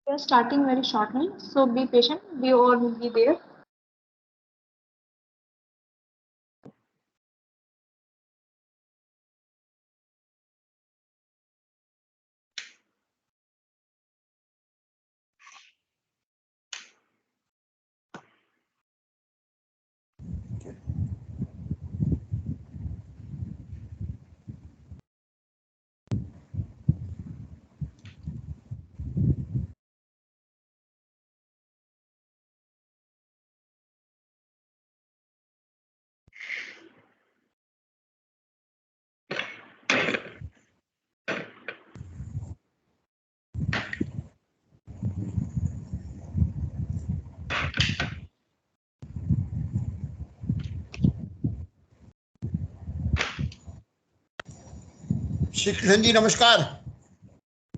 We are starting very shortly, so be patient. We all will be there. Shri Krishna ji नमस्कार।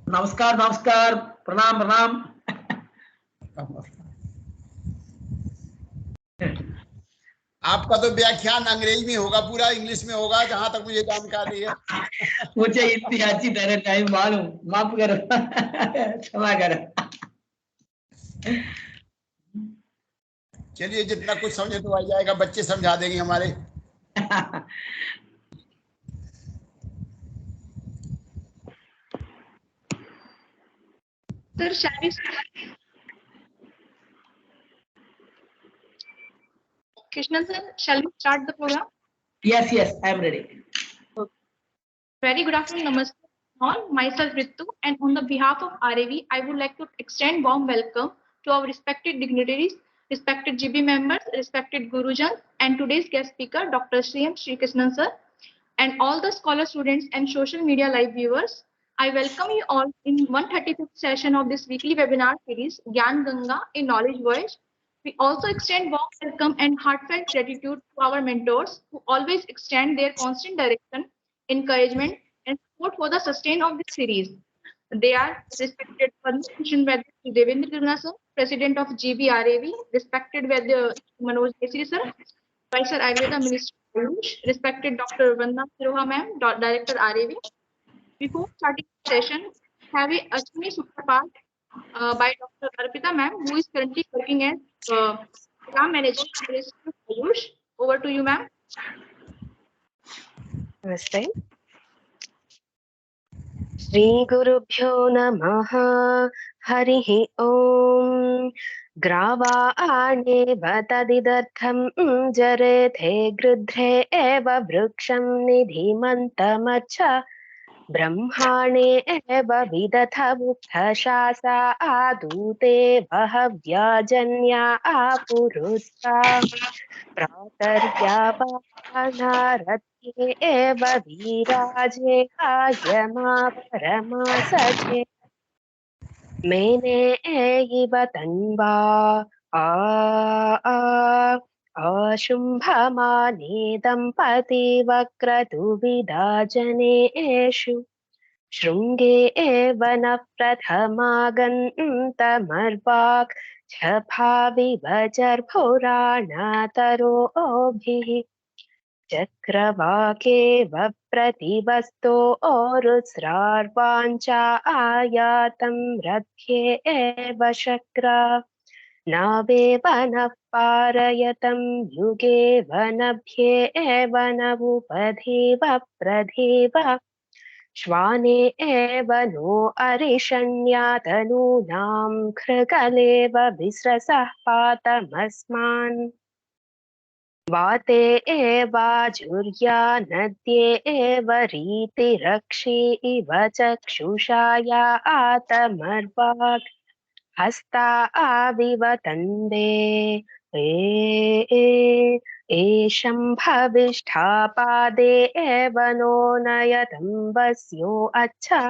नमस्कार नमस्कार, प्रणाम प्रणाम। आपका तो व्याख्यान अंग्रेजी में होगा, पूरा इंग्लिश में होगा जहां तक मुझे जानकारी है। मुझे इतनी अच्छी तरह नहीं मालूम, माफ करो, क्षमा करो। चलिए जितना कुछ समझे तो आ जाएगा, बच्चे समझा देंगे हमारे। Sir, shall we start? Krishnan sir, shall we start the program? Yes, yes, I am ready. Very good afternoon, namaste all. Myself Ritu, and on the behalf of RAV, I would like to extend warm welcome to our respected dignitaries, respected GB members, respected Gurujans, and today's guest speaker, Dr. Sri Krishnan sir, and all the scholar students and social media live viewers. I welcome you all in 135th session of this weekly webinar series, Gyan Ganga, a knowledge voyage. We also extend warm welcome and heartfelt gratitude to our mentors who always extend their constant direction, encouragement, and support for the sustain of this series. They are respected Padma Bhushan Vaidya Devendra Kirna sir, President of GBRAV, respected Vaidya Manoj Desri sir, Professor Ayurveda Minister Ayush, respected Dr. Vandana Siroha ma'am, Director RAV. Before starting the session, have a Ashwini Suprapad by Dr. Arpita ma'am, who is currently working as program manager at the Institute of Ayush. Over to you, ma'am. नमस्ते। श्रीगुरुभ्यो नमः। हरिः ॐ। ग्रावाणे तदिदर्थं जरेथे गृध्रे एव वृक्षं निधिमन्तमच्छ ब्रह्माणे एव विदथ बुद्धशासा आदूते बहव्याजन्या आपुरुत्सा प्रातर्यापानारत्ये एव वीराजे आयमा परमासजे मेने इव तन्वा आशुम्भमाने दम्पति वक्रतुविदाजनेषु शृङ्गे एव न प्रथमागन्तमर्वाक् छभाविभजर्पुराणातरोभिः चक्रवाकेव प्रतिवस्तो रुस्रार्वाञ्चा आयातं रथ्ये एव शक्र नावेव नः पारयतं युगे वनभ्ये एव नवुपधीव प्रधीव श्वाने एव नो अरिषण्यातनूनां खृगलेव विस्रसः पातमस्मान् वाते एवाजुर्या नद्ये एव रीतिरक्षी इव चक्षुषाया आतमर्वाक् हस्ता आविव तन्दे एषं भविष्ठापादे एव नो नयतं वस्यो अच्छा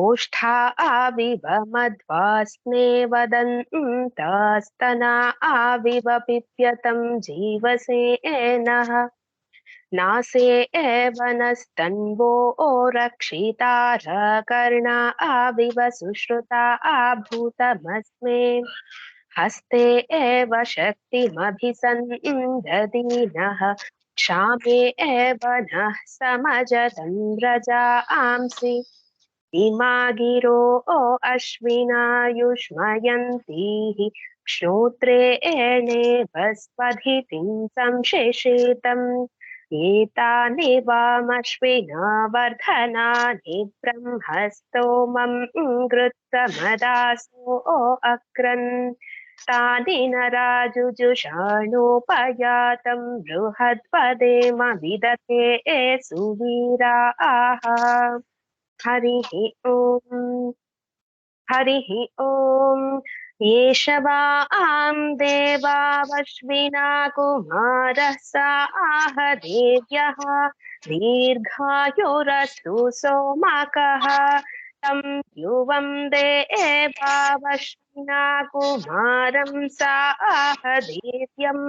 ओष्ठा आविव मध्वास्ने वदन्तास्तना आविव पिप्यतं जीवसेनः नासे एव नस्तन्वो रक्षितार कर्णा आविव सुश्रुता आभूतमस्मे हस्ते एव शक्तिमभिसन्दधीनः क्षामे एव नः समजतं व्रजांसि इमागिरो अश्विना युष्मयन्तीः श्रोत्रेणे भस्पधितिं संशेषेतम् एतानि वामश्विना वर्धनानि ब्रह्मस्तोमं गृत्तमदासो अक्रन् तानि नराजुजुषाणोपयातं बृहत्पदेम विदते सुवीराः हरिः ओम् हरिः ओम् एष वां देवावश्विना कुमारः साह देव्यः दीर्घायुरस्तु सोमकः तं युवं देवावश्विना कुमारं साह देव्यं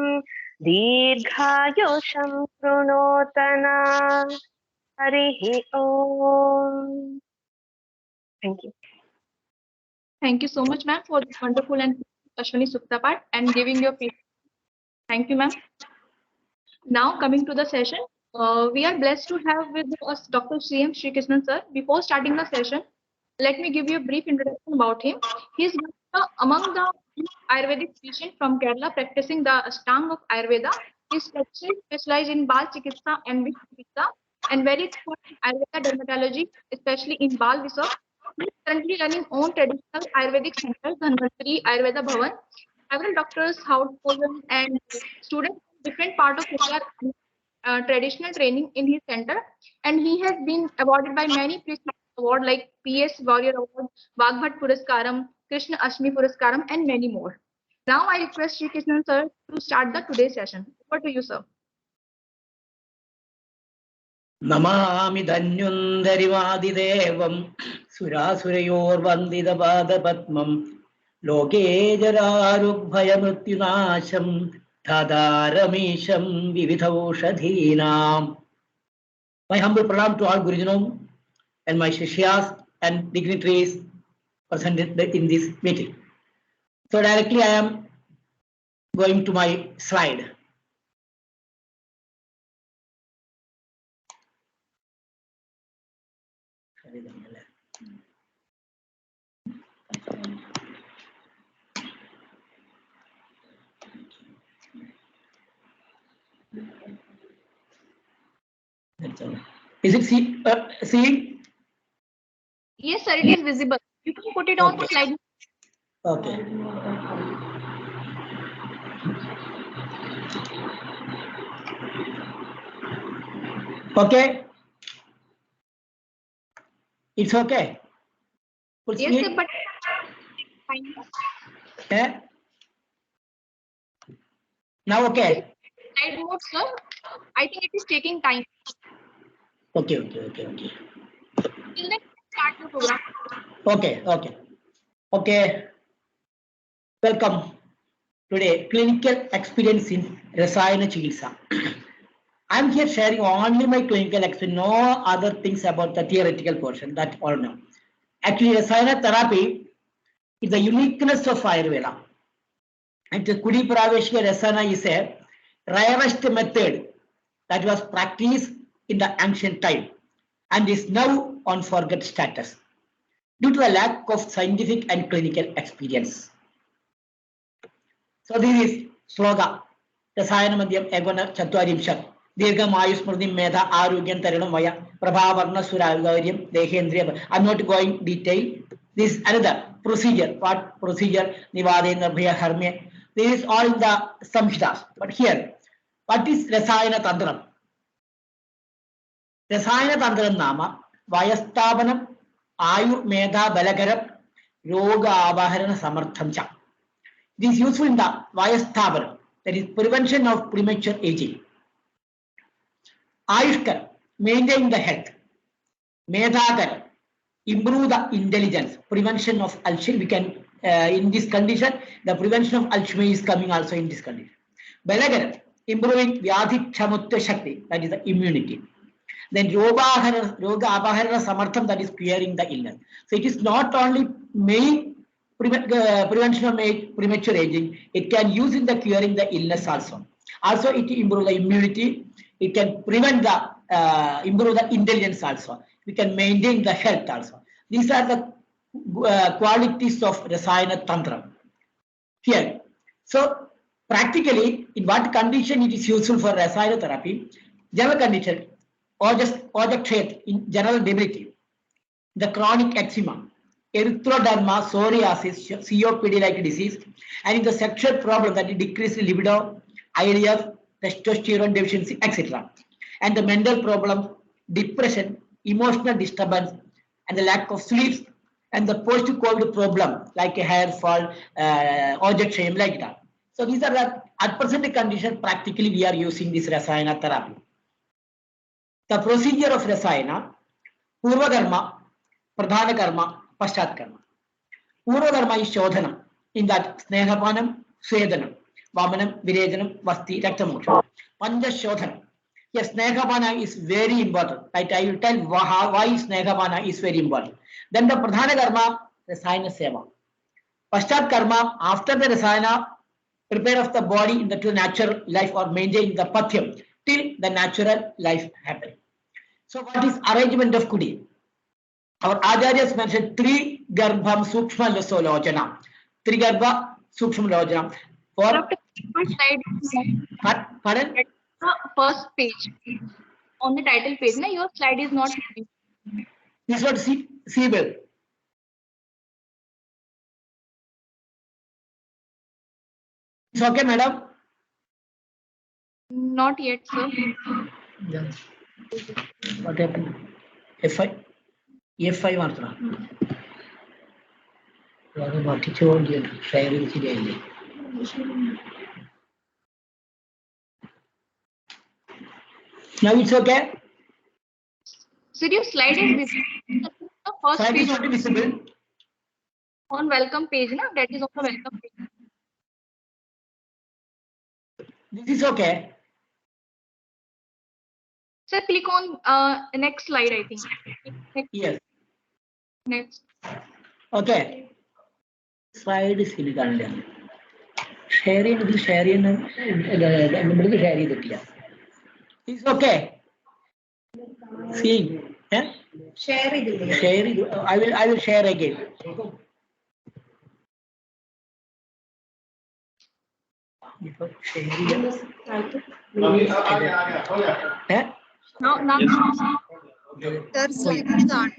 दीर्घायुषं कृणोतना हरिः ओम् Thank you. Thank you so much, ma'am, for this wonderful and Ashwini Sukta part and giving your feedback. Thank you, ma'am. Now coming to the session, we are blessed to have with us Dr. C.M. Sri Krishnan sir. Before starting the session, let me give you a brief introduction about him. He is among the Ayurvedic physicians from Kerala practicing the Ashtanga of Ayurveda. He is specialized in Bal Chikitsa and Vish Chikitsa and very expert in Ayurveda dermatology, especially in Bal Visa. He is currently running own traditional Ayurvedic center, Dhanvantari Ayurveda Bhavan. Several doctors, householders, and students from different parts of India traditional training in his center, and he has been awarded by many prestigious awards like PS Warrior Award, Vagbhat Puraskaram, Krishna Ashmi Puraskaram, and many more. Now I request Sri Krishnan sir to start the today's session. Over to you, sir. Namami Dhanyundarivaadidevam Surasurayorvandidapadapadmam Loke Jararubhayamrutyunasham Tadaramisham Vividhaushadhinam. My humble pranam to all Gurujanam and my Shishyas and dignitaries present in this meeting. So directly I am going to my slide. Is it seeing? Yes, sir, it is visible. You can put it on the slide. Okay. Okay. It's okay. Full Yes, speed? sir, but fine. Yeah. Now okay. Slide mode, sir. I think it is taking time. Okay. Till then, start the program. Okay. Welcome. Today, clinical experience in Rasayana Chikitsa. I'm here sharing only my clinical experience, no other things about the theoretical portion, that all know. Actually, Rasayana therapy is the uniqueness of Ayurveda. And the Kudi Praveshya Rasana is a rarest method that was practiced in the ancient time and is now on forget status due to the lack of scientific and clinical experience. So this is sloga. Rasayana Madhyam Egona Chatvarimshat. Dirgham Ayusmurdim Medha Arugyam Taranam Vaya Prabhavarna Suragaryam Dehendriya. I'm not going detail. This is another procedure. What procedure? Nivadendra Bhaya Harmya. This is all in the Samhitas. But here, what is Rasayana Tantram? Rasayana Tantram Nama Vayastavanam Ayur Medha Balagaram Yoga Abaharana Samarthamcha. It is useful in the Vayasthavanam, that is prevention of premature aging. Ayushkar, maintain the health. Medhakar, improve the intelligence. Prevention of Alzheimer's, we can, in this condition, the prevention of Alzheimer's is coming also in this condition. Balagaram, improving Vyadhi Chamutya Shakti, that is the immunity. Then Yoga Abaharana Samartham, that is curing the illness. So it is not only main prevention of premature aging, it can use in the curing the illness also. Also, it improve the immunity. It can prevent the improve the intelligence also. We can maintain the health also. these are the qualities of Rasayana Tantra. Here, so practically, in what condition it is useful for Rasayana therapy? General condition, or just trait in general debility, the chronic eczema, erythroderma, psoriasis, COPD-like disease, and in the sexual problem that is decreased libido, ILF, testosterone deficiency, etc. And the mental problem, depression, emotional disturbance, and the lack of sleep, and the post-COVID problem like a hair fall, object shame, like that. So these are the at present condition. Practically, we are using this Rasayana therapy. The procedure of Rasayana: Purva Karma, Pradhana Karma, Paschat Karma. Purva Karma is Shodhana, in that Snehapanam, Swedanam, Vamanam, Virejanam, Vasti, Raktamoksha. Panja Shodhana. Yes, Snehapana is very important. Right? I will tell why Snehapana is very important. Then the Pradhana Karma, Rasayana Seva. Paschat Karma, after the Rasayana, prepare of the body in the to natural life or maintain the Pathyam till the natural life happening. So what is arrangement of Kudi? Our Acharyas mentioned three Garbham Sukshma Lojana. Three Garbha Sukshma Lojana. For pardon? First page on the title page, na, your slide is not. This is what Siebel. It's okay, madam? Not yet, sir. Yes. What happened? F5? F5 മാത്രം അത് മറ്റിച്ചുകൊണ്ട് share ചെയ്ത് ശരിയായില്ലേ? Now it's okay? So your slide is visible. The first Slide page is not visible. on welcome page, na? That is on the welcome page. This is okay. Sir, click on next slide, I think. Yes. Next. Okay. Slide is in the sharing. It's okay. See, yeah? Share it. I will share again. Now. Sir, slide is on.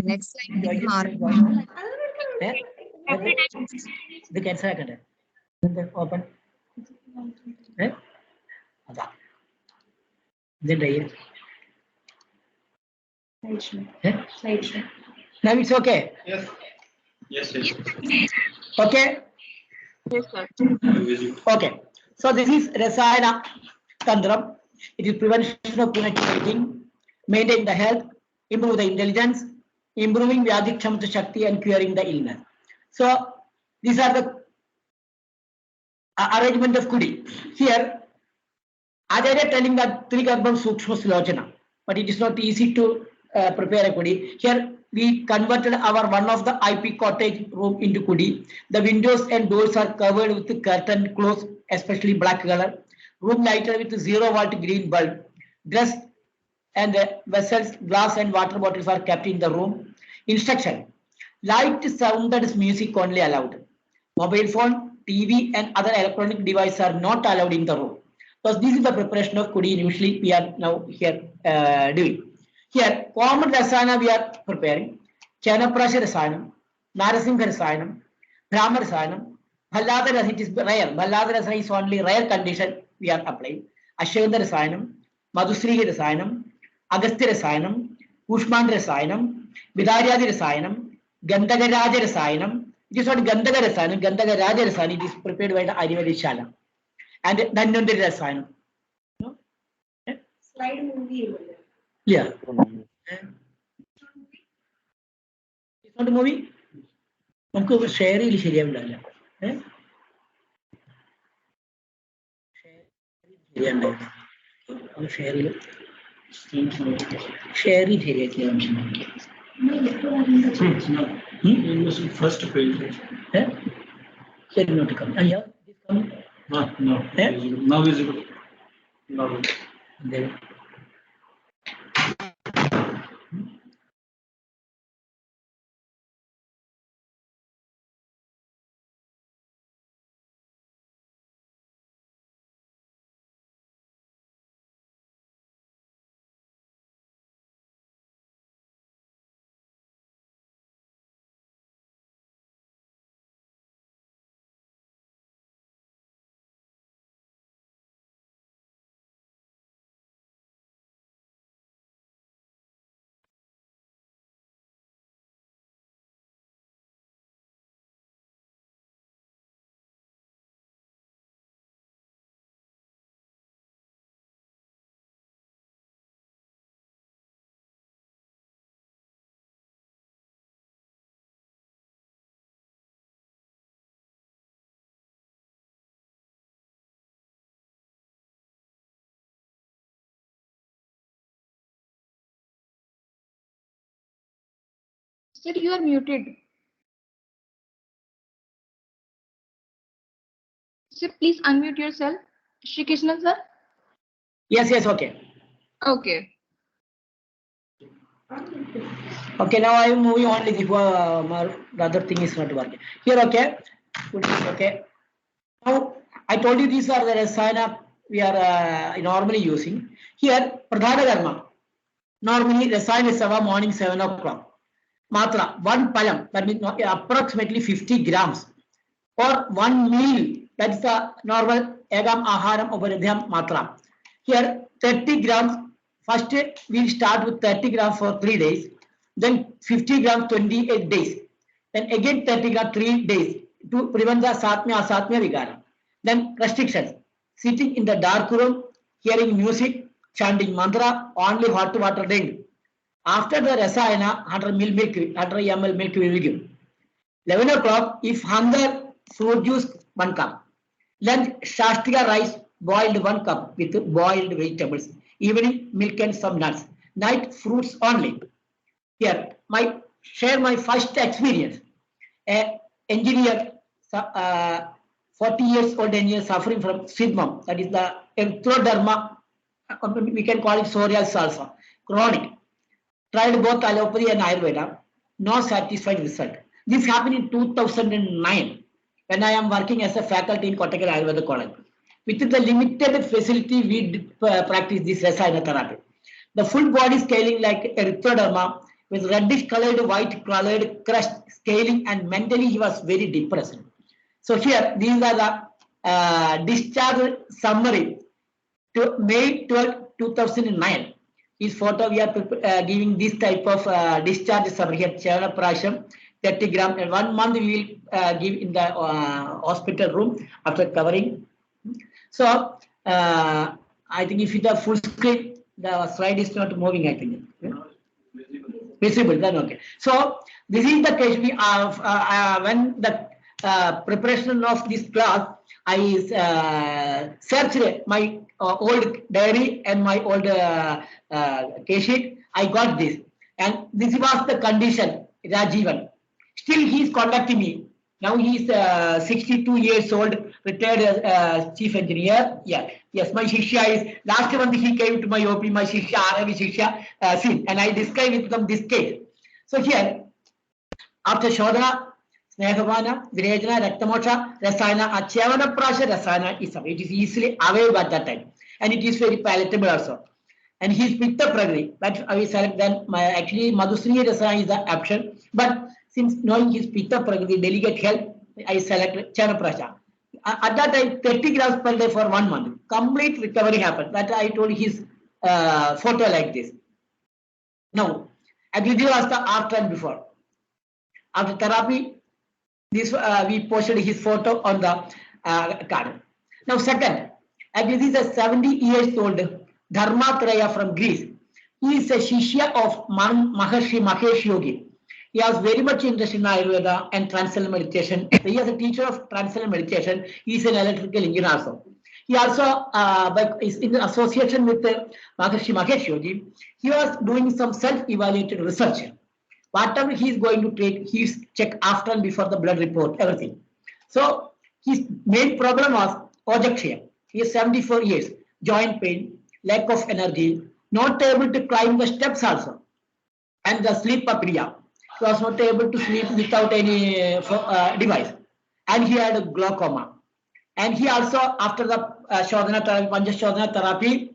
Next slide is marked. Every time. The cancel hacked. Then open. Then right. Slideshow. Now it's okay. Yes. Yes. Okay. Yes, sir. Okay. So this is Rasayana Tantram. It is prevention of premature aging, maintain the health, improve the intelligence, improving Vyadhikshamta Shakti, and curing the illness. So these are the arrangement of Kudi. Here, Acharya telling that three Garbham Sukshma Slojana, but it is not easy to prepare a Kudi. Here we converted our one of the IP cottage room into Kudi. The windows and doors are covered with curtain clothes, especially black color. Room lighted with 0-volt green bulb. Dress and vessels, glass and water bottles are kept in the room. Instruction: light, sound, and music only allowed. Mobile phone, TV, and other electronic devices are not allowed in the room. Because this is the preparation of Kudi. Usually we are now here doing. Here, common Rasayana we are preparing: Chanaprasha Rasayanam, Narasimha Rasayanam, Brahma Rasayanam, Bhallada Rasayanam. It is rare. Bhallada Rasayanam is only rare condition we are applying. Ashwanda Rasayanam, Madhusri Rasayanam, Agastya Rasayanam, Pushman Rasayanam, Vidaryadi Rasayanam, Gandhagaraja Rasayanam. It is not Gandhaga Rasayanam, Gandhagaraja Rasayanam. It is prepared by the Ayurvedic Shala. And Dhanvantari Rasayanam. No? Yeah? Slide movie. Yeah. It's not a movie. നമുക്ക് share ചെയ്ത് ശരിയാവില്ല share ചെയ്ത് ശരിയാക്കിയ First page. ശരി not come അയ്യോ No. Now visible. Now. Sir, you are muted. Sir, please unmute yourself. Shri Krishnan, sir. Yes, okay. Okay. Okay, now I am moving on with the other thing is not working. Here, okay. Good, okay. Now, I told you these are the rasayana we are normally using. Here, Pradhana Dharma. Normally, rasayana seva morning 7 o'clock. Matra, one palam, that means approximately 50 grams. Or one meal, that's the normal egam aharam uparidhyam matra. Here, 30 grams. First, we'll start with 30 grams for 3 days. Then 50 grams, 28 days. Then again 30 grams, 3 days to prevent the satmya asatmya vigara. Then restrictions. Sitting in the dark room, hearing music, chanting mantra, only hot water drink. After the rasayana, 100 ml milk we will give. 11 o'clock, if hunger, fruit juice 1 cup. Lunch, shastriya rice boiled 1 cup with boiled vegetables. Evening, milk and some nuts. Night, fruits only. Here, share my first experience. An engineer, 40 years old engineer suffering from SIDMUM, that is the erythroderma, we can call it psoriasis also, chronic. Tried both allopathy and Ayurveda, no satisfied result. This happened in 2009 when I am working as a faculty in Kottakkal Ayurveda College. With the limited facility, we did, practice this rasayana therapy. The full body scaling like erythroderma with reddish colored, white colored crust scaling, and mentally he was very depressed. So here, these are the discharge summary to May 12, 2009. His photo, we are giving this type of discharge summary here, Chavana Prasham, 30 gram, and 1 month we will give in the hospital room after covering. So, I think if it is full screen, the slide is not moving, I think. Visible, then okay. So, this is the case we have when the preparation of this class, I searched my old diary and my old case sheet. I got this, and this was the condition, Rajivan. Still, he is contacting me. Now he is 62 years old, retired as chief engineer. Yeah, yes, my Shishya is, last month he came to my OP, my Shishya, Aravi Shishya, and I described with them this case. So here, after Shodhana, Snehavana, Virejana, Raktamoksha, Rasayana, Achyavana Prasha, Rasayana is it is easily available at that time, and it is very palatable also. And he is Pitta Pragri, but I will select then actually Madhusri Rasayana is the option, but since knowing his Pitta Pragri, delicate health, I select Chana Prasha. At that time, 30 grams per day for 1 month. Complete recovery happened. That I told his photo like this. Now, I will give us the after and before. After therapy, this we posted his photo on the card. Now, second, this is a 70 years old Dharmatraya from Greece. He is a Shishya of Maharshi Mahesh Yogi. He was very much interested in Ayurveda and transcendental meditation. He is a teacher of transcendental meditation. He is an electrical engineer also. He also is in association with Maharshi Mahesh Yogi. He was doing some self-evaluated research. Whatever he is going to take, he is check after and before the blood report, everything. So his main problem was ojaksya. He is 74 years, joint pain, lack of energy, not able to climb the steps also, and the sleep apnea. He was not able to sleep without any device, and he had a glaucoma. And he also, after the Shodhana therapy, Panchashodhana therapy,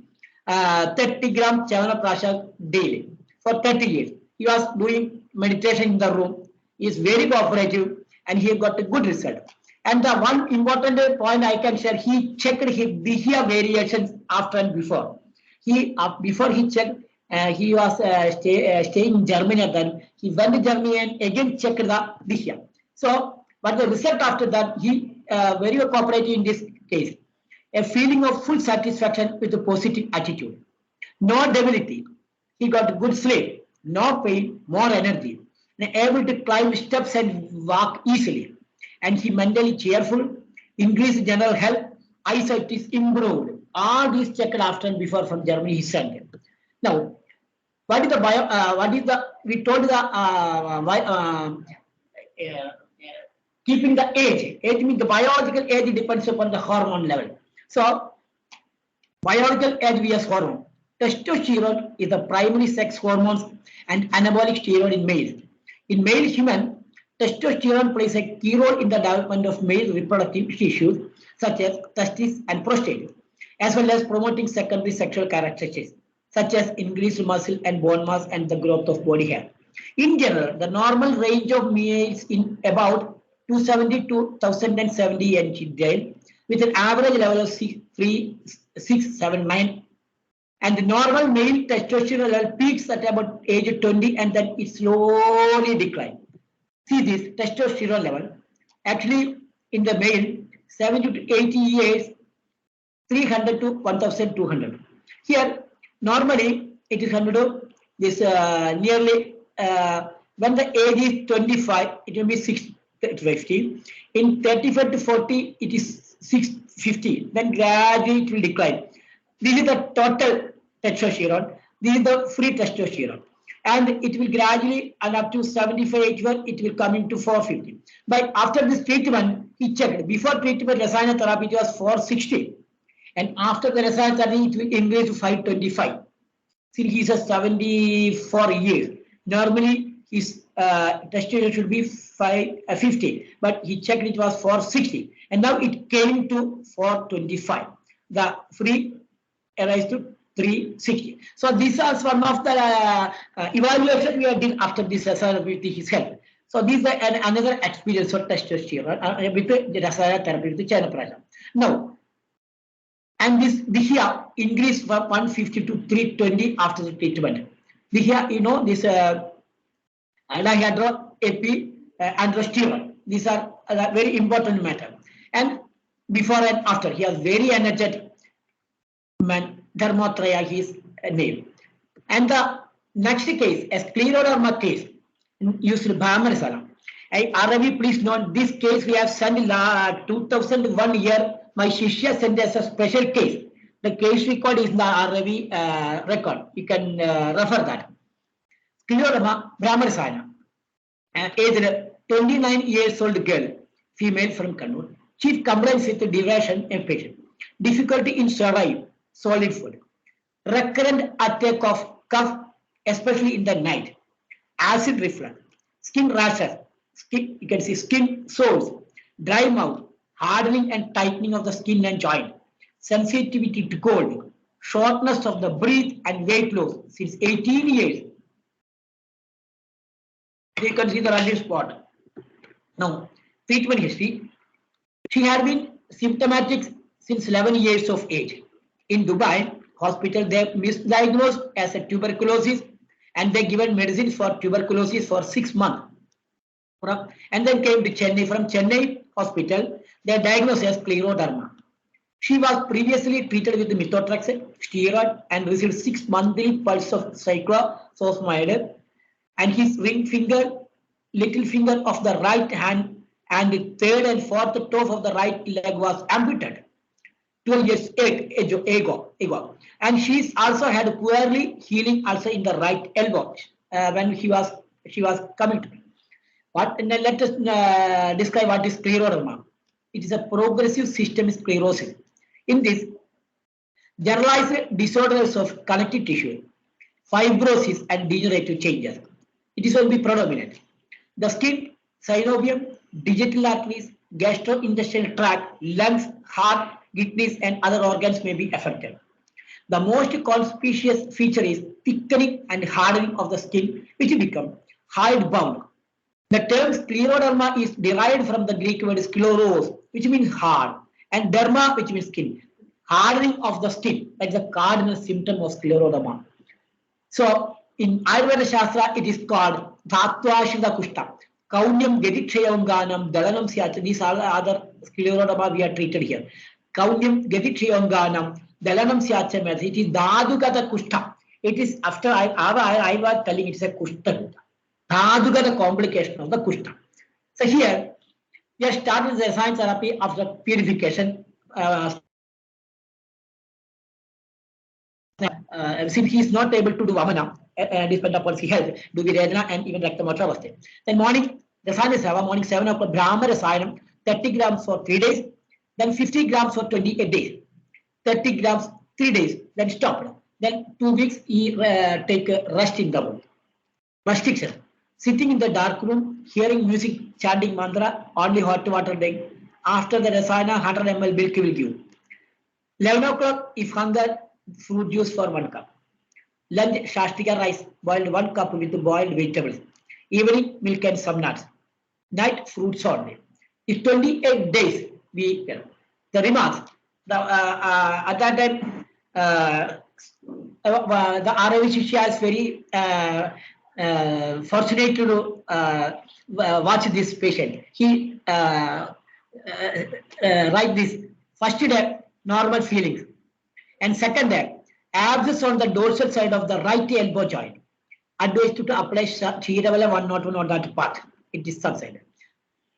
30 gram Chavana Prasha daily for 30 years. He was doing meditation in the room. He is very cooperative and he got a good result. And the one important point I can share, he checked his Dihya variations after and before. Before he checked, he was staying in Germany at then. He went to Germany and again checked the Dihya. So, but the result after that, he very cooperative in this case. A feeling of full satisfaction with a positive attitude. No debility. He got good sleep, no pain, more energy. And able to climb steps and walk easily. And he mentally cheerful, increased general health, eyesight is improved. All these checked after and before from Germany he sent. Now, What is the we told the keeping the age. Age means the biological age depends upon the hormone level. So biological age vs hormone. Testosterone is the primary sex hormone and anabolic steroid in males. In male human, testosterone plays a key role in the development of male reproductive tissues such as testes and prostate, as well as promoting secondary sexual characteristics such as increased muscle and bone mass and the growth of body hair. In general, the normal range of males in about 270 to 1070 NG with an average level of 679, and the normal male testosterone level peaks at about age 20 and then it slowly declines. See this testosterone level actually in the male 70 to 80 years 300 to 1200. Here normally it is 100 to this nearly when the age is 25 it will be 650. In 35 to 40 it is 650. Then gradually it will decline. This is the total testosterone. This is the free testosterone. And it will gradually, and up to 75 81, it will come into 450. But after this treatment, he checked. Before treatment, Rasayana therapy, it was 460. And after the Rasayana therapy, it will increase to 525. Since he is 74 years. Normally, his testosterone should be 550. But he checked it was 460. And now it came to 425. The free rise to 360. So this is one of the evaluation we did after this Rasayana with his help. So this is another experience of testosterone with the Rasayana therapy with Chyanapranasha. Now, and this here increased from 150 to 320 after the treatment. This here, you know, this androstenedione. These are a very important matter. And before and after, he was very energetic man. Dharmatraya, his name. And the next case, a scleroderma case, used Bhamarisala. Ravi, please note this case we have sent in 2001 year. My Shishya sent us a special case. The case record is in the Ravi record. You can refer that. Scleroderma, Brahmarisana, aged 29 years old girl, female from Kannur. Chief complaints with duration and patient. Difficulty in survive solid food. Recurrent attack of cough, especially in the night. Acid reflux, skin rashes, you can see skin sores, dry mouth, hardening and tightening of the skin and joint, sensitivity to cold, shortness of the breath and weight loss since 18 years. You can see the running spot. Now, treatment history. She had been symptomatic since 11 years of age. In Dubai hospital, they misdiagnosed as a tuberculosis and they given medicine for tuberculosis for 6 months. And then came to Chennai. From Chennai hospital, they diagnosed as scleroderma. She was previously treated with methotrexate, steroid, and received 6 monthly pulse of cyclophosphamide. And his ring finger, little finger of the right hand, and the third and fourth toe of the right leg was amputated. 12 years ago. And she's also had poorly healing also in the right elbow when she was coming to me. Let us describe what is scleroderma. It is a progressive systemic sclerosis. In this, generalized disorders of connective tissue, fibrosis and degenerative changes. It is only predominant. The skin, synovium, digital arteries, gastrointestinal tract, lungs, heart, kidneys and other organs may be affected. The most conspicuous feature is thickening and hardening of the skin, which become hide-bound. The term scleroderma is derived from the Greek word skleros, which means hard, and derma, which means skin. Hardening of the skin, that's the cardinal symptom of scleroderma. So, in Ayurveda Shastra, it is called Dhattvashida Kushta. Kaunyam Gedikshayanganam Dalanam Syach. These are the other scleroderma we are treated here. Kaunyam Gedikshayanganam Dalanam Syach. It is Dhadugata Kushta. It is after I was telling it's a Kushta. Dhadugata complication of the Kushta. So here, we have started the Rasayana therapy after purification. Since he is not able to do Vamana, depend upon the health, do the Vedana and even Raktamotra. Then morning, Rasana Seva, morning 7 o'clock, Brahma Rasanam, 30 grams for 3 days, then 50 grams for 28 days, 30 grams 3 days, then stop. Then 2 weeks, he take a rest in the room. Restriction. Sitting in the dark room, hearing music, chanting mantra, only hot water drink. After the Rasana, 100 ml milk will give. 11 o'clock, if hunger, fruit juice for 1 cup. Lunch, Shastika rice, boiled 1 cup with boiled vegetables. Evening, milk and some nuts. Night, fruits only. If 28 days, we the remarks. At that time, the RAV Shishya is very fortunate to watch this patient. He write this. First day, normal feelings. And second day, abscess on the dorsal side of the right elbow joint. Advised to apply Chiravala 101 on that part. It is subsided.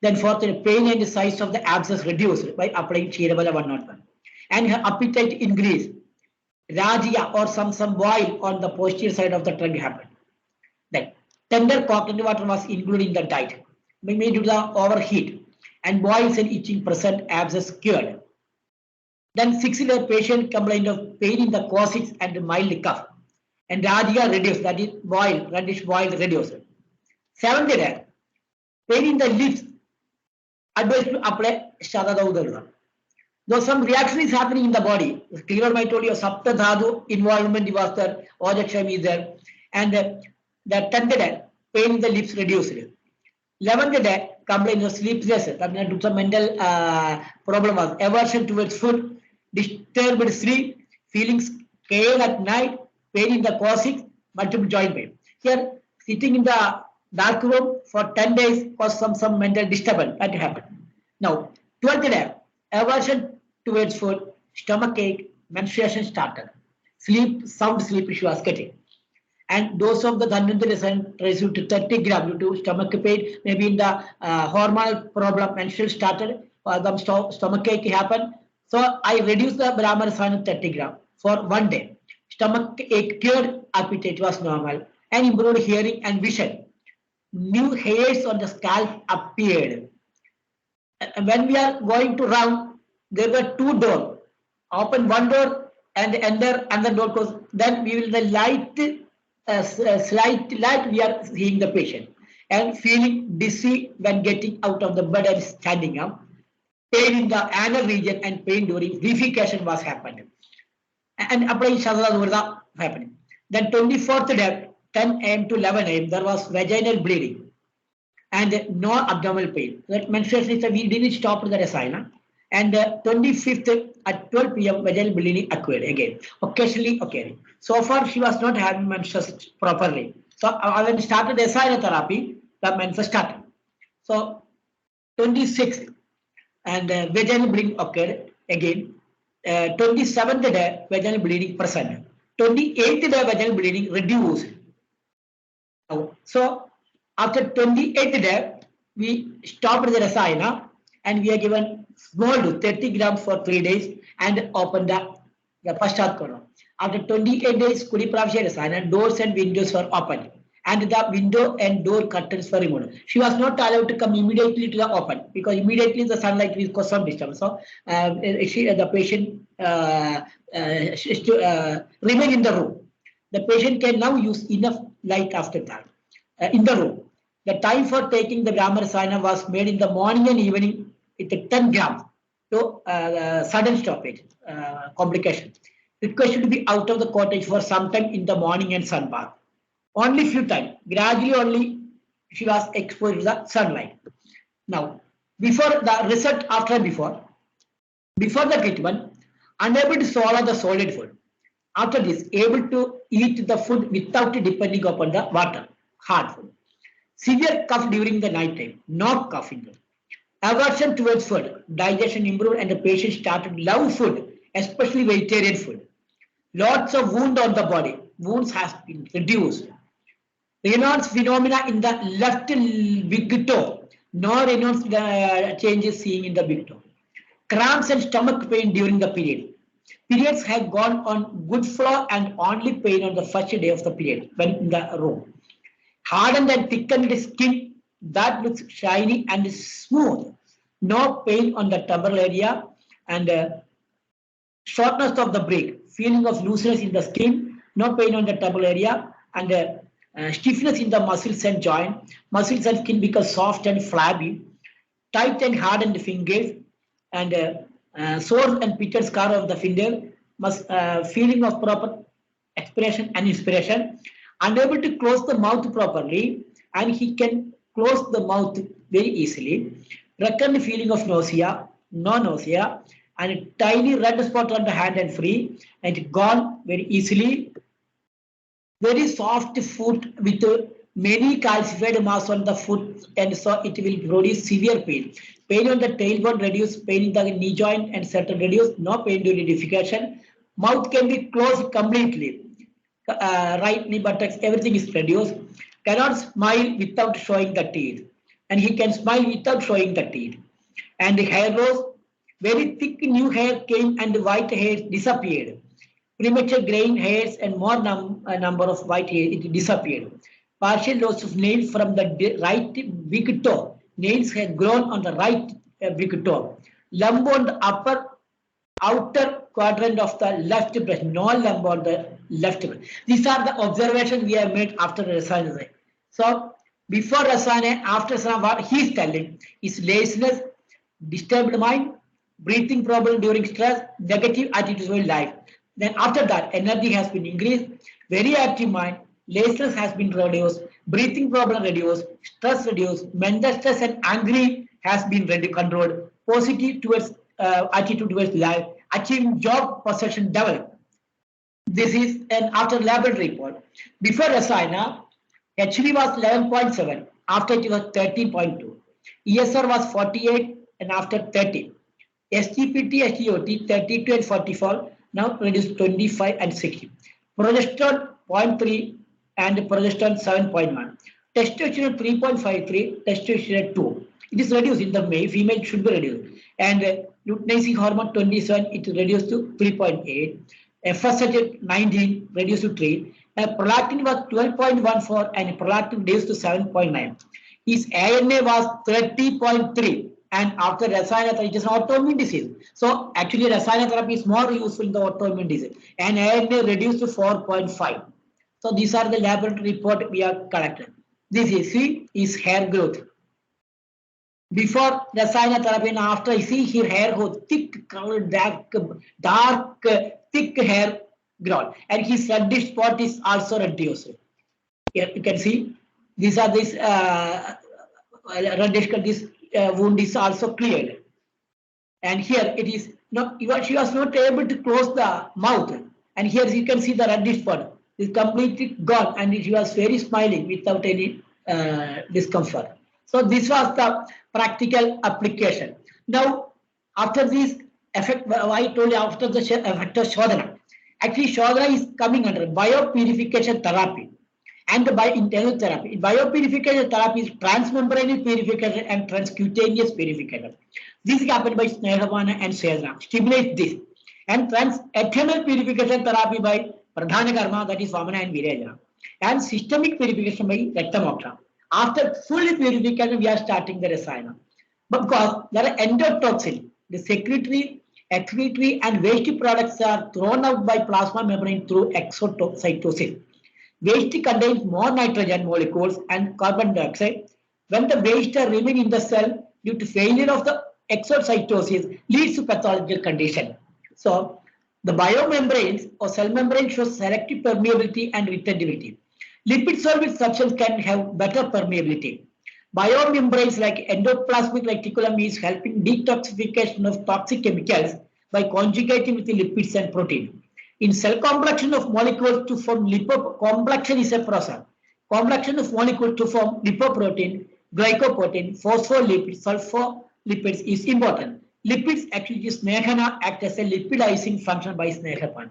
Then fourth, the pain and the size of the abscess reduced by applying Chiravala 101. And her appetite increased. Rajya or some boil on the posterior side of the trunk happened. Then tender coconut water was included in the diet. Maybe due to the overheat and boils and itching present, abscess cured. Then 6th patient complained of pain in the coccyx and mild cough. And Rajya reduced, that is boil, reddish boil reduced. 7th day, pain in the lips, advised to apply Shadadaudarva. Though some reaction is happening in the body, clear my told you, Sapta Dhadu involvement was there, Ojaksham is there, and the 10th day, pain in the lips reduced. 11th day, complaint of sleeplessness, that means some mental problem was aversion towards food, disturbed sleep, feelings pain at night, pain in the coccyx, multiple joint pain. Here, sitting in the dark room for 10 days caused some mental disturbance that happened. Now, 12th day, aversion towards food, stomach ache, menstruation started, sound sleep issue was getting. And dose of the Dhanvantari reduced to 30 grams due to stomach pain, maybe in the hormonal problem, menstrual started, the stomach ache happened. So I reduced the Brahma Rasana 30 grams for 1 day. Stomach ache cured, appetite was normal, and improved hearing and vision. New hairs on the scalp appeared. When we are going to round, there were 2 doors. Open 1 door and enter another door goes. Then we will the light, slight light. We are seeing the patient and feeling dizzy when getting out of the bed and standing up. Pain in the anal region and pain during defecation was happening. And applying Shadadaudarva happening. Then 24th day, 10 a.m. to 11 a.m. there was vaginal bleeding and no abdominal pain. That menstruation is we didn't stop the Rasayana. And 25th at 12 p.m. vaginal bleeding occurred again, occasionally occurring. So far she was not having menstruation properly. So when we started Rasayana therapy, the menstruation started. So 26th and vaginal bleeding occurred again. 27th day vaginal bleeding present. 28th day vaginal bleeding reduced. So after 28th day, we stopped the Rasayana and we are given small dose 30 grams for 3 days and opened the Pashat Kono. After 28 days, Kudi Pravsha Rasayana, doors and windows were opened and the window and door curtains were removed. She was not allowed to come immediately to the open because immediately the sunlight will cause some disturbance. So the patient remain in the room. The patient can now use enough light after that in the room. The time for taking the Brahma Rasayana was made in the morning and evening with 10 grams to sudden stoppage, complication. Requested to be out of the cottage for some time in the morning and sun bath. Only few times, gradually only she was exposed to the sunlight. Now, before the result, after and before the treatment, unable to swallow the solid food. After this, able to eat the food without depending upon the water, hard food. Severe cough during the night time, no coughing. Aversion towards food, digestion improved and the patient started to love food, especially vegetarian food. Lots of wound on the body, wounds has been reduced. Raynaud's phenomena in the left big toe, no Raynaud's changes seen in the big toe. Cramps and stomach pain during the period. Periods have gone on good flow and only pain on the first day of the period when in the room. Hardened and thickened skin that looks shiny and smooth. No pain on the temporal area and shortness of the break, feeling of looseness in the skin, no pain on the temporal area, and stiffness in the muscles and joint. Muscles and skin become soft and flabby, tight and hardened fingers, and sore and pitted scar of the finger. Feeling of proper expression and inspiration, unable to close the mouth properly, and he can close the mouth very easily. Recurrent feeling of nausea, no nausea, and a tiny red spot on the hand and free, and gone very easily. Very soft foot with many calcified mass on the foot, and so it will produce severe pain. Pain on the tailbone reduce, pain in the knee joint and certain reduce, no pain during defecation. Mouth can be closed completely. Right knee buttocks, everything is reduced. Cannot smile without showing the teeth. And he can smile without showing the teeth. And the hair rose, very thick new hair came and the white hair disappeared. Premature graying hairs and more number of white hairs, it disappeared. Partial loss of nails from the right big toe. Nails had grown on the right big toe. Lump on the upper outer quadrant of the left breast, no lump on the left breast. These are the observations we have made after Rasana. So before Rasana, after Rasana, what he is telling is laziness, disturbed mind, breathing problem during stress, negative attitudes in life. Then after that, energy has been increased, very active mind, laziness has been reduced, breathing problem reduced, stress reduced, mental stress and angry has been controlled, positive towards attitude towards life, achieving job possession developed. This is an after laboratory report. Before Rasayana, HV was 11.7, after it was 13.2. ESR was 48 and after 30. SGPT, SGOT 32 and 44, now reduced 25 and 60. Progesterone 0.3 and progesterone 7.1. Testosterone 3.53, testosterone 2. It is reduced in the male, female should be reduced. And luteinizing hormone 27, it is reduced to 3.8. FSH 19, reduced to 3. Prolactin was 12.14 and prolactin reduced to 7.9. His ANA was 30.3. And after Rasayana therapy, it is an autoimmune disease. So actually Rasayana therapy is more useful in the autoimmune disease. And ANA reduced to 4.5. So these are the laboratory report we have collected. This is see is hair growth. Before Rasayana therapy and after you see here hair growth, thick, dark, thick hair growth. And his reddish spot is also reduced. Here you can see these are this reddish this wound is also cleared. And here it is not, she was not able to close the mouth. And here you can see the reddish spot is completely gone and she was very smiling without any discomfort. So this was the practical application. Now, after this effect, I told you after the effect of Shodhana. Actually, Shodhana is coming under biopurification therapy. And by internal therapy, biopurification therapy is transmembrane purification and transcutaneous purification. This is happened by Snehavana and Sejana. Stimulate this. And eternal purification therapy by Pradhana Karma, that is Vamana and Virajana. And systemic purification by Raktamoksha. After full purification, we are starting the Rasayana. But because there are endotoxin, the secretory, excretory, and waste products are thrown out by plasma membrane through exocytosis. Waste contains more nitrogen molecules and carbon dioxide. When the waste remain in the cell due to failure of the exocytosis leads to pathological condition. So the biomembranes or cell membrane shows selective permeability and retentivity. Lipid soluble substance can have better permeability. Biomembranes like endoplasmic reticulum is helping detoxification of toxic chemicals by conjugating with the lipids and protein. In cell complexion of molecules to form complexion is a process. Complexion of molecules to form lipoprotein, glycoprotein, phospholipids, sulfolipids is important. Lipids actually Snehana act as a lipidizing function by Snehapan.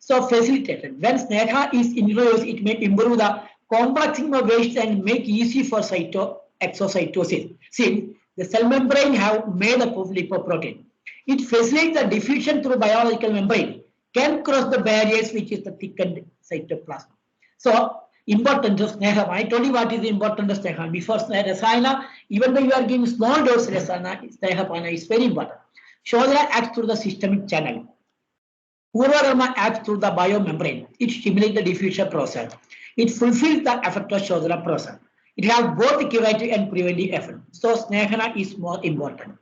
So facilitated. When Sneha is introduced, it may improve the complexing of waste and make easy for exocytosis. Since the cell membrane have made up of lipoprotein. It facilitates the diffusion through biological membrane can cross the barriers, which is the thickened cytoplasm. So, important of Sneham. I told you what is the important of Sneham. Before Rasayana, even though you are giving small dose Rasayana, Snehapana is very important. Shodhana acts through the systemic channel. Purvarama acts through the biomembrane. It stimulates the diffusion process. It fulfills the effect of Shodhana process. It has both curative and preventive effect. So, Snehana is more important.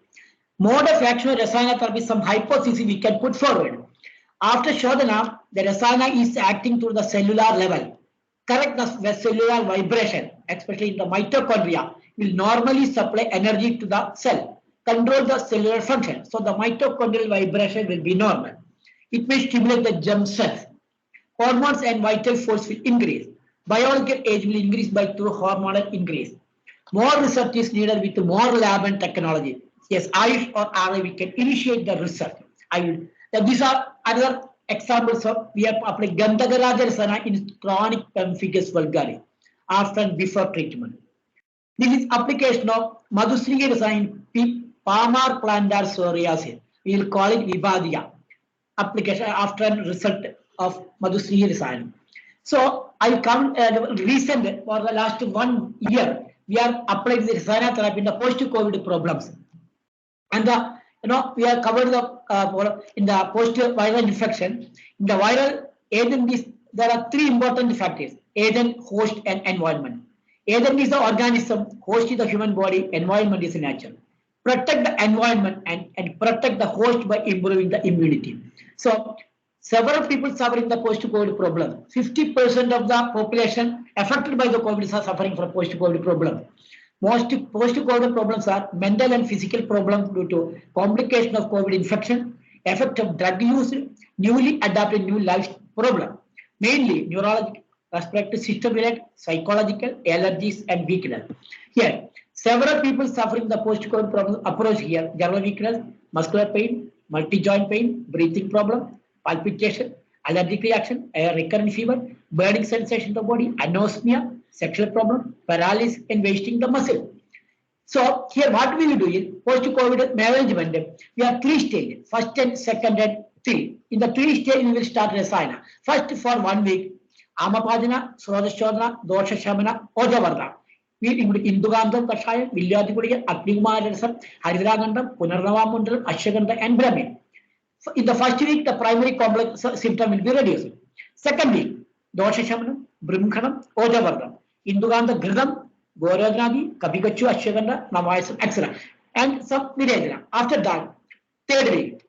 Mode of action of Rasayana therapy, some hypothesis we can put forward. After Shodhana, the Rasayana is acting through the cellular level. Correct the cellular vibration, especially in the mitochondria, will normally supply energy to the cell, control the cellular function. So the mitochondrial vibration will be normal. It may stimulate the germ cells. Hormones and vital force will increase. Biological age will increase by through hormonal increase. More research is needed with more lab and technology. Yes, Ayush or RI, we can initiate the research. These are other examples of we have applied Ganga Rasana in chronic pemphigus vulgaris after and before treatment. This is application of Madhusri Rasana in Palmar plantar psoriasis. We will call it Vibadia. Application after and result of Madhusri Rasana. So I come recent for the last 1 year, we are applying the Rasana therapy in the post-COVID problems. And we have covered the in the post-viral infection. In the viral agent, there are 3 important factors: agent, host, and environment. Agent is the organism, host is the human body, environment is nature. Protect the environment and protect the host by improving the immunity. So several people suffering the post-COVID problem. 50% of the population affected by the COVID are suffering from post-COVID problem. Most post-COVID problems are mental and physical problems due to complication of COVID infection, effect of drug use, newly adapted new life problem, mainly neurological, respiratory system related, psychological, allergies, and weakness. Here, several people suffering the post-COVID problem approach here: general weakness, muscular pain, multi-joint pain, breathing problem, palpitation, allergic reaction, recurrent fever, burning sensation in the body, anosmia, sexual problem, paralysis, and wasting the muscle. So here what we will do is post-COVID management. We have 3 stages: first and second and 3. In the 3 stages, we will start Rasayana. First for 1 week, Amapadana, Srodashodana, Dosha Shamana, Ojavardha. We include Indugandham, Kashayam, Vilyadipuriya, Agnikumara, Haridragandham, Punarnavamundram, Ashwagandha, and Brahmin. So in the first week, the primary complex symptom will be reduced. Second week, Dosha Shamanam, Brimkhanam, Ojavardham, Indugandha Gridam, Goradnadi, Kapigachu, Ashwagandha, Navayasam, etc. And some Virajana. After that, third week,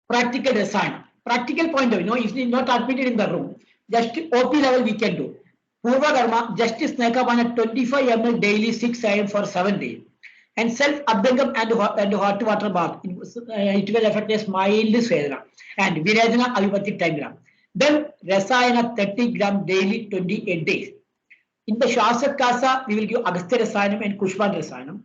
practical Rasayana. Practical point of view, if it is not admitted in the room, just OP level we can do. Purva Dharma, Justice Nakabana 25 ml daily 6 am for 7 days. And self-abdangam and hot water bath. It will affect a mild Svedana. And Virajana Avipati 10 gram. Then Rasayana 30 gram daily 28 days. In the Shasakasa, we will give Agastya Rasayanam and Kushman Rasayanam.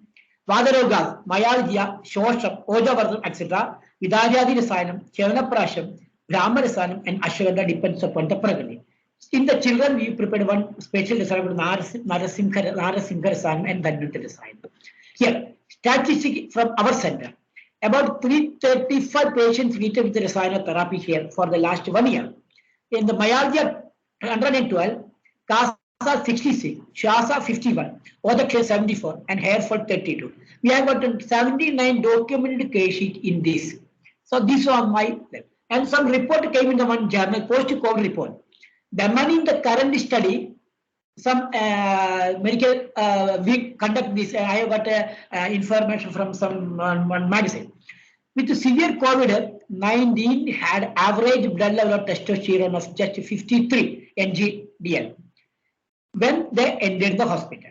Vadarogas, Myalgia, Shosham, Ojavardhan, etc. Vidajadi Rasayanam, Chavanaprasham, Brahma Rasayanam, and Ashwagandha depends upon the Pragati. In the children, we prepared one special Rasayanam, Narasimha Rasayanam, and Dhanvanta Rasayanam. Here, statistics from our center. About 335 patients treated with the Rasayana therapy here for the last 1 year. In the myalgia 112, Kasa 66, Shasa 51, Odaksha 74, and Hairfall 32. We have got 79 documented case sheet in this. So this was my, and some report came in the one journal, post-COVID report. The money in the current study, some medical, we conduct this, I have got information from some one magazine. With severe COVID-19 had average blood level of testosterone of just 53 ngdl when they entered the hospital.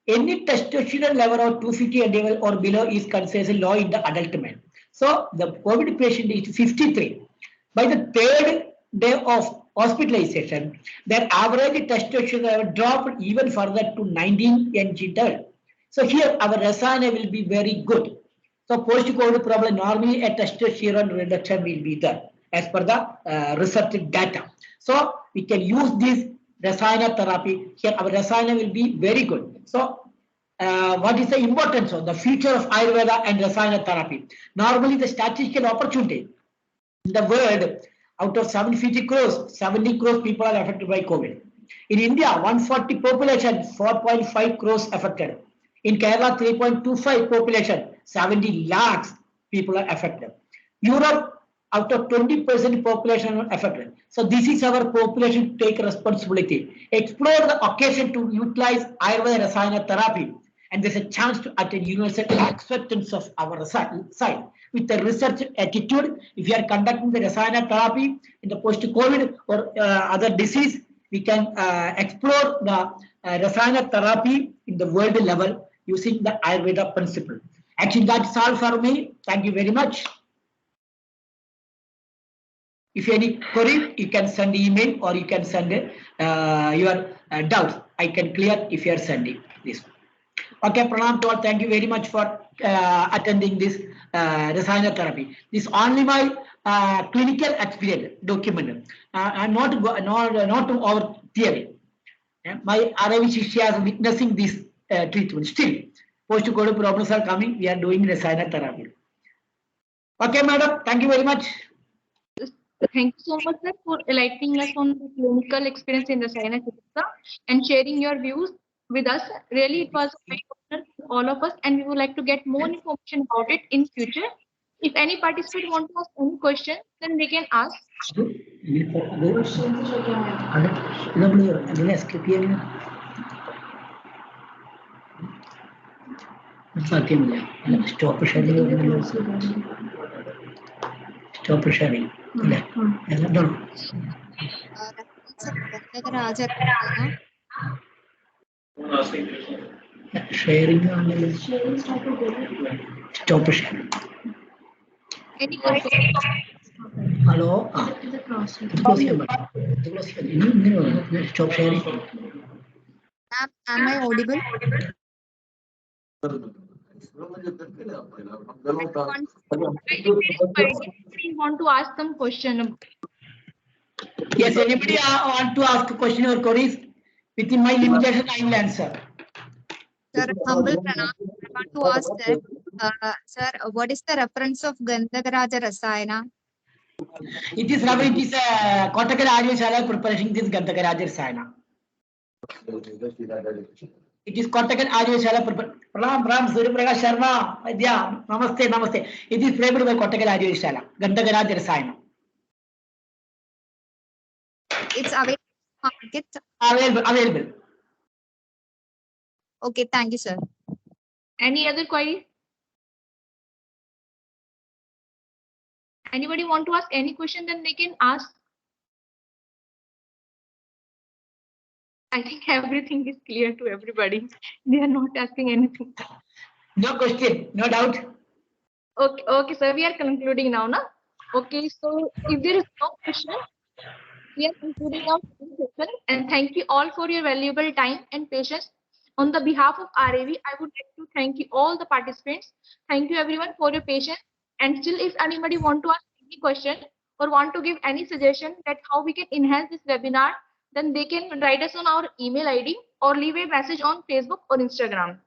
Any testosterone level of 250 ndl or below is considered low in the adult man. So the COVID patient is 53. By the 3rd day of hospitalization, their average testosterone level dropped even further to 19 ngdl. So here our Rasayana will be very good. So post-COVID problem, normally a testosterone reduction will be there as per the research data. So we can use this Rasayana therapy. Here our Rasayana will be very good. So what is the importance of the future of Ayurveda and Rasayana therapy? Normally the statistical opportunity in the world, Out of 750 crores, 70 crores people are affected by COVID. In India, 140 population, 4.5 crores affected. In Kerala, 3.25 population, 70 lakhs people are affected. Europe, out of 20% population are affected. So this is our population to take responsibility. Explore the occasion to utilize Ayurveda Rasayana therapy, and there's a chance to attain universal acceptance of our side. With a research attitude, if you are conducting the Rasayana therapy in the post-COVID or other disease, we can explore the Rasayana therapy in the world level using the Ayurveda principle. Actually, that's all for me. Thank you very much. If you have any query, you can send email or you can send your doubts. I can clear if you are sending this. Okay, Pranam to all. Thank you very much for attending this Rasayana therapy. This only my clinical experience document. I'm not to our theory. My RIV Shishya is witnessing this treatment. Still, post-COVID problems are coming. We are doing Rasayana therapy. Okay, madam. Thank you very much. Thank you so much, sir, for enlightening us on the clinical experience in Rasayana Chikitsa and sharing your views with us. Really, it was a great honor for all of us, and we would like to get more information about it in future. If any participant want to ask any question, then they can ask. Stop sharing. Stop sharing. No. Sharing. Stop sharing. Any question? Hello. Stop sharing. Am I audible? Anybody want to ask some question? Yes, anybody want to ask a question or queries? Within my limitation, I will answer. Sir, humble pranam. I want to ask that, sir, what is the reference of Gandhagaraja Rasayana? It is a Kotakal Aryashala preparation this Gandhagaraja Rasayana. It is Kotakal Aryashala preparation. Ram Suryaprakash Sharma, Vidya, Namaste. It is prepared by Kotakal Aryashala, Gandhagaraja Rasayana. It's available. Available. Okay, thank you, sir. Any other query? Anybody want to ask any question, then they can ask. I think everything is clear to everybody. They are not asking anything. No question, no doubt. Okay, sir. We are concluding now, na? Okay, so if there is no question, we are concluding our session. And thank you all for your valuable time and patience. On the behalf of RAV, I would like to thank you all the participants. Thank you everyone for your patience. And still, if anybody want to ask any question or want to give any suggestion that how we can enhance this webinar, then they can write us on our email ID or leave a message on Facebook or Instagram.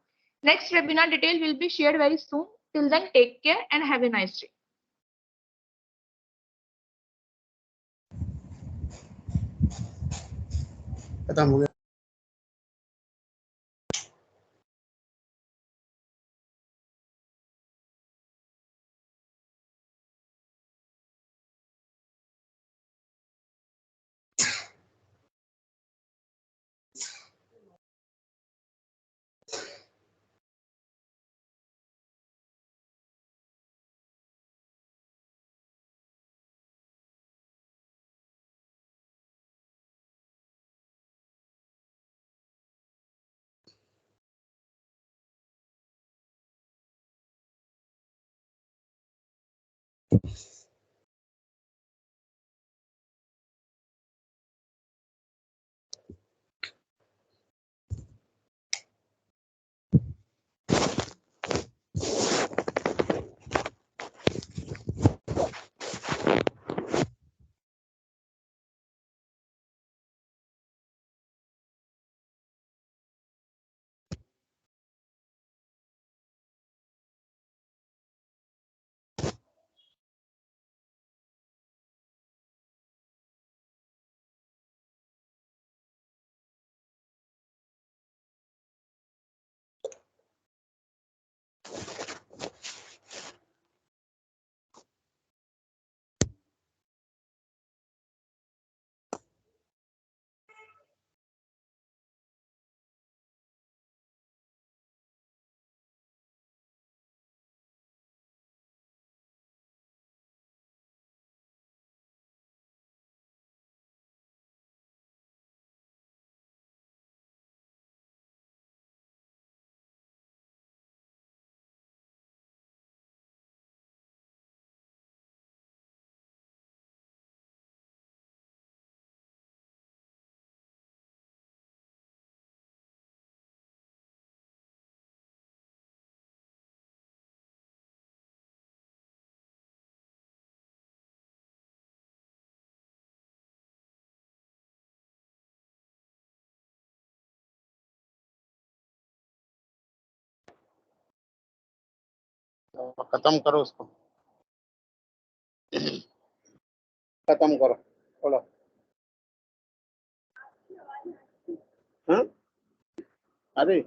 Next webinar detail will be shared very soon. Till then, take care and have a nice day. खत्म करो उसको, खत्म करो थोड़ा। हाँ अरे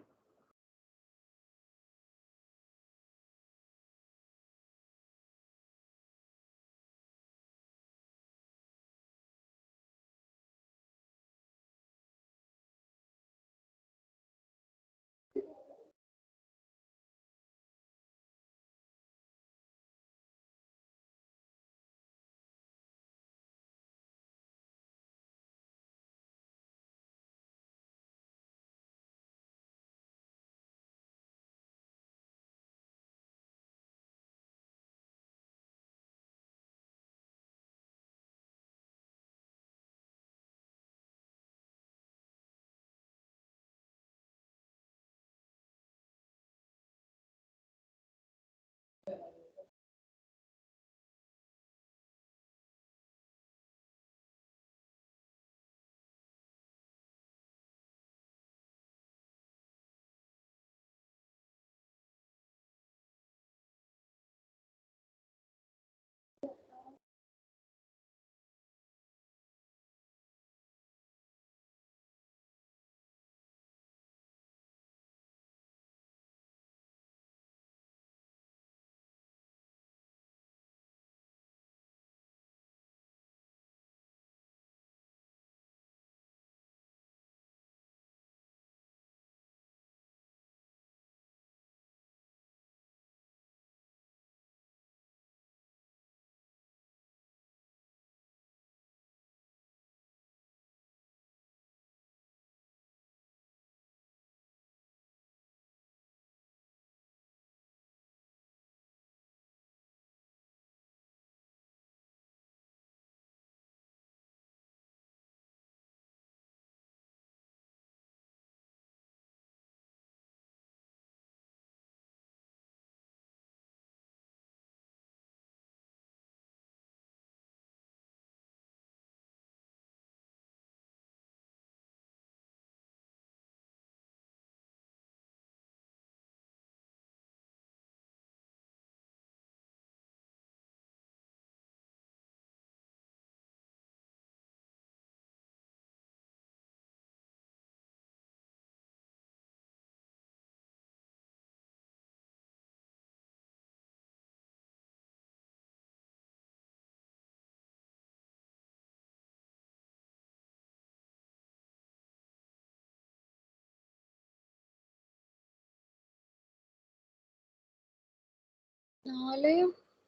നാല്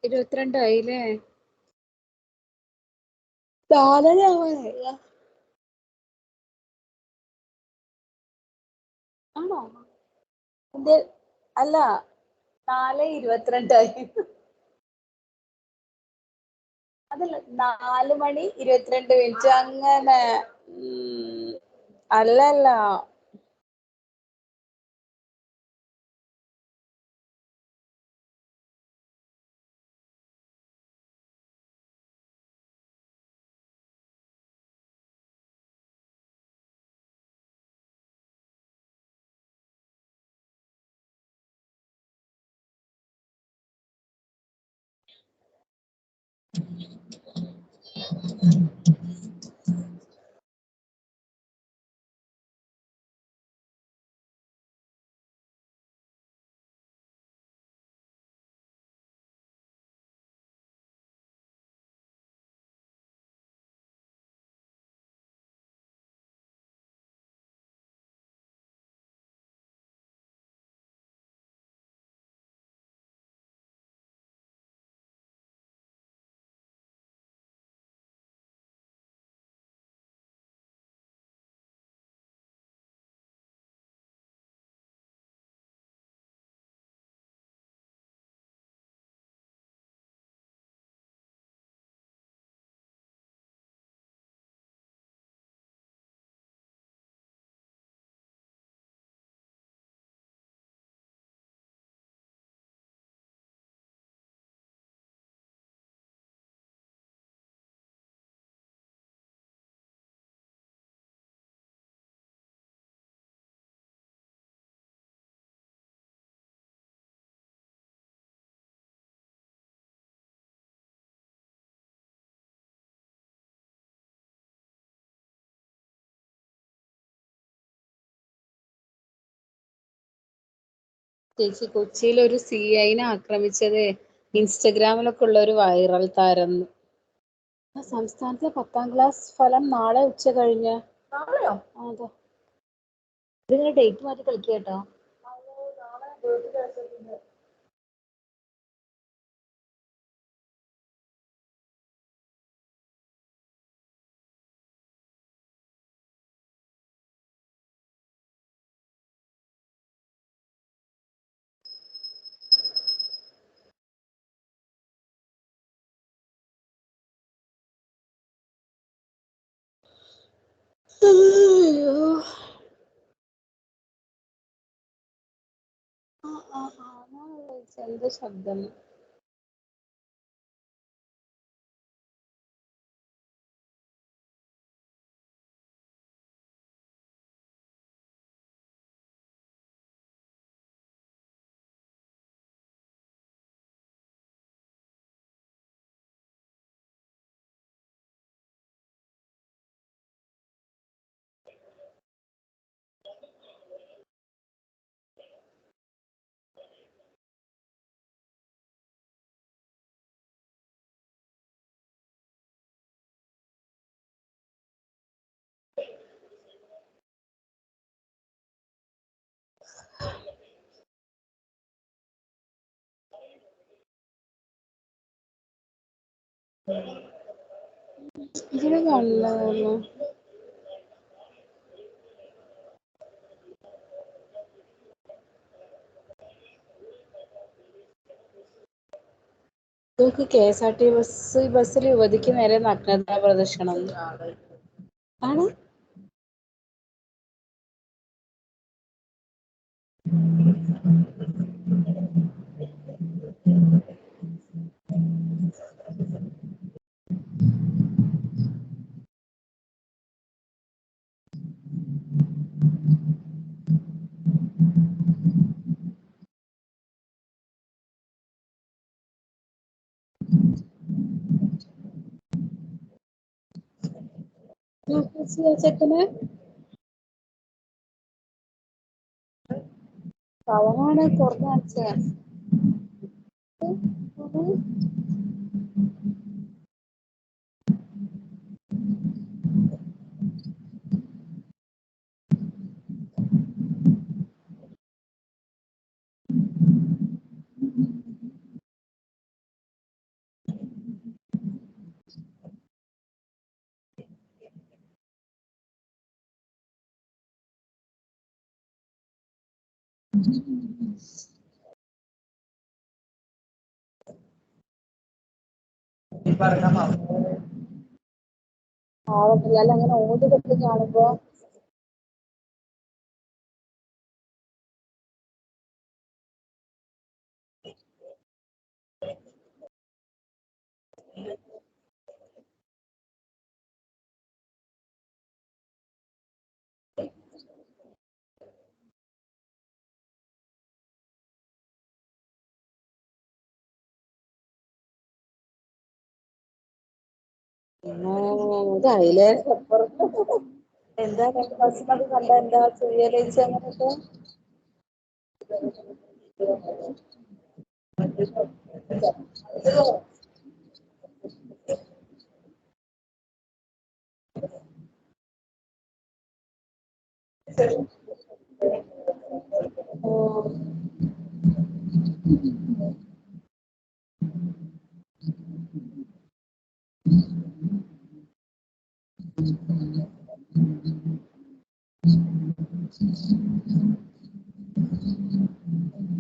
22 ആയില്ലേ? 4:30 ആവാനായില്ല. ആണോ? എന്റെ അല്ല 4:22 ആയി. അതല്ല 4:22 അങ്ങനെ. അല്ലല്ല. ചേച്ചി കൊച്ചിയിൽ ഒരു CIനെ ആക്രമിച്ചത് ഇൻസ്റ്റഗ്രാമിലൊക്കെ ഉള്ള ഒരു വൈറൽ താരം. സംസ്ഥാനത്തെ 10ാം ക്ലാസ് ഫലം നാളെ ഉച്ച കഴിഞ്ഞ്. നാളെയോ? അതെ. ഇതിങ്ങനെ ഡേറ്റ് മാറ്റി കളിക്കുക കേട്ടോ. എന്ത് ശബ്ദം? ഇതിന് കണ്ടു. KSRT ബസ്സിൽ യുവതിക്ക് നേരെ നഗ്നതാ പ്രദർശനം ആണ്. ചെക്കന് പവനാണ് തുറന്നു കാണിച്ചത്. പാവത്തില്ല അങ്ങനെ ഓടി കെട്ടി കാണുമ്പോ ഇതായില്ലേ എന്താ ബസ്സിനൊക്കെ കണ്ട എന്താ സൂര്യലേച്ചി അങ്ങനെയൊക്കെ.